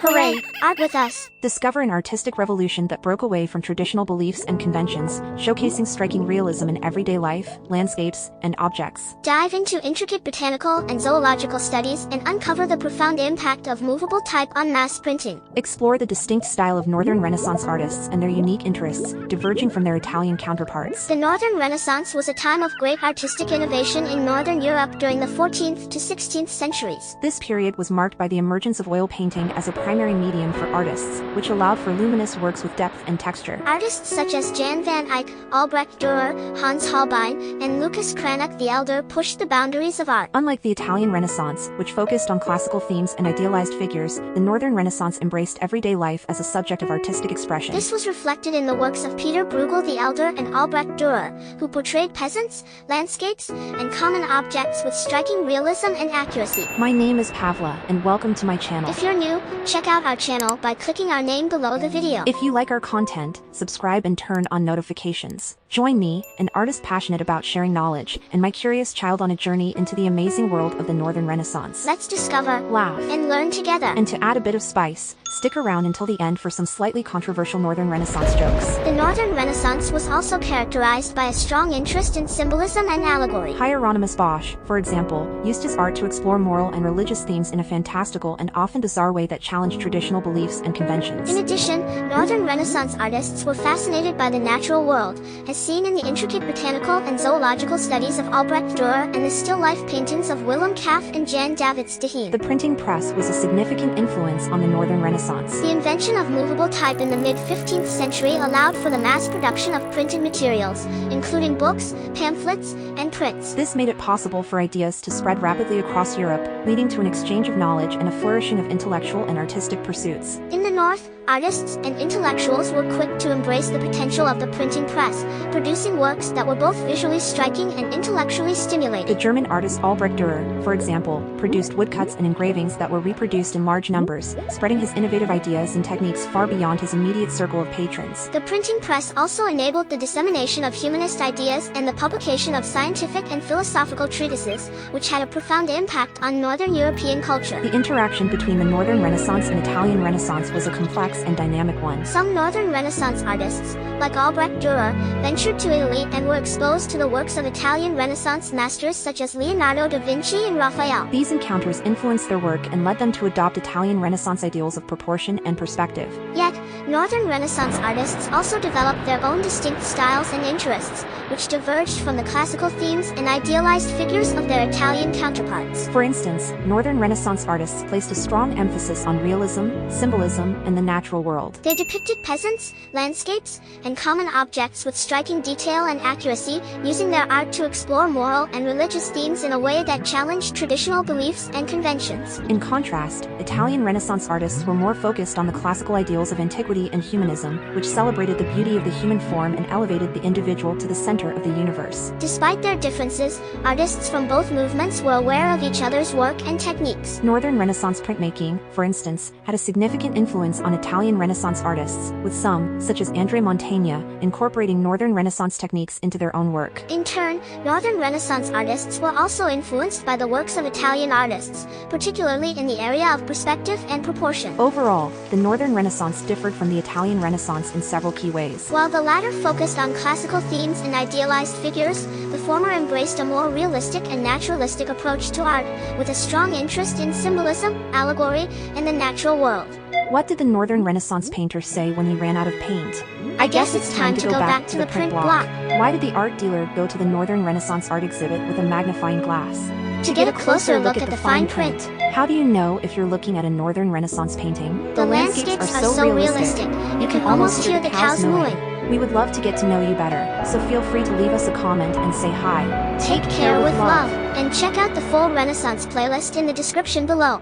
Hooray! Art with us! Discover an artistic revolution that broke away from traditional beliefs and conventions, showcasing striking realism in everyday life, landscapes, and objects. Dive into intricate botanical and zoological studies and uncover the profound impact of movable type on mass printing. Explore the distinct style of Northern Renaissance artists and their unique interests, diverging from their Italian counterparts. The Northern Renaissance was a time of great artistic innovation in Northern Europe during the 14th to 16th centuries. This period was marked by the emergence of oil painting as a primary medium for artists, which allowed for luminous works with depth and texture. Artists such as Jan van Eyck, Albrecht Dürer, Hans Holbein, and Lucas Cranach the Elder pushed the boundaries of art. Unlike the Italian Renaissance, which focused on classical themes and idealized figures, the Northern Renaissance embraced everyday life as a subject of artistic expression. This was reflected in the works of Peter Bruegel the Elder and Albrecht Dürer, who portrayed peasants, landscapes, and common objects with striking realism and accuracy. My name is Pavla, and welcome to my channel. If you're new, check out our channel by clicking our name below the video. If you like our content, subscribe and turn on notifications. Join me, an artist passionate about sharing knowledge, and my curious child on a journey into the amazing world of the Northern Renaissance. Let's discover, laugh, and learn together. And to add a bit of spice, stick around until the end for some slightly controversial Northern Renaissance jokes. The Northern Renaissance was also characterized by a strong interest in symbolism and allegory. Hieronymus Bosch, for example, used his art to explore moral and religious themes in a fantastical and often bizarre way that challenged traditional beliefs and conventions. In addition, Northern Renaissance artists were fascinated by the natural world, as seen in the intricate botanical and zoological studies of Albrecht Dürer and the still-life paintings of Willem Caff and Jan Davids de Heen. The printing press was a significant influence on the Northern Renaissance. The invention of movable type in the mid-15th century allowed for the mass production of printed materials, including books, pamphlets, and prints. This made it possible for ideas to spread rapidly across Europe, leading to an exchange of knowledge and a flourishing of intellectual and artistic pursuits. In the North, artists and intellectuals were quick to embrace the potential of the printing press, producing works that were both visually striking and intellectually stimulating. The German artist Albrecht Dürer, for example, produced woodcuts and engravings that were reproduced in large numbers, spreading his innovative ideas and techniques far beyond his immediate circle of patrons. The printing press also enabled the dissemination of humanist ideas and the publication of scientific and philosophical treatises, which had a profound impact on Northern European culture. The interaction between the Northern Renaissance and Italian Renaissance was a complex and dynamic one. Some Northern Renaissance artists, like Albrecht Dürer, ventured to Italy and were exposed to the works of Italian Renaissance masters such as Leonardo da Vinci and Raphael. These encounters influenced their work and led them to adopt Italian Renaissance ideals of proportion and perspective. Yet, Northern Renaissance artists also developed their own distinct styles and interests, which diverged from the classical themes and idealized figures of their Italian counterparts. For instance, Northern Renaissance artists placed a strong emphasis on realism, symbolism, and the natural world. They depicted peasants, landscapes, and common objects with striking detail and accuracy, using their art to explore moral and religious themes in a way that challenged traditional beliefs and conventions. In contrast, Italian Renaissance artists were more focused on the classical ideals of antiquity and humanism, which celebrated the beauty of the human form and elevated the individual to the center of the universe. Despite their differences, artists from both movements were aware of each other's work and techniques. Northern Renaissance printmaking, for instance, had a significant influence on Italian Renaissance artists, with some, such as Andrea Mantegna, incorporating Northern Renaissance techniques into their own work. In turn, Northern Renaissance artists were also influenced by the works of Italian artists, particularly in the area of perspective and proportion. Overall, the Northern Renaissance differed from the Italian Renaissance in several key ways. While the latter focused on classical themes and idealized figures, the former embraced a more realistic and naturalistic approach to art, with a strong interest in symbolism, allegory, and the natural world. What did the Northern Renaissance painter say when he ran out of paint? I guess it's time to go back to the print block. Why did the art dealer go to the Northern Renaissance art exhibit with a magnifying glass? To get a closer look at the fine print. How do you know if you're looking at a Northern Renaissance painting? The landscapes are so realistic, you can almost hear the cows mooing. We would love to get to know you better, so feel free to leave us a comment and say hi. Take care with love, and check out the full Renaissance playlist in the description below.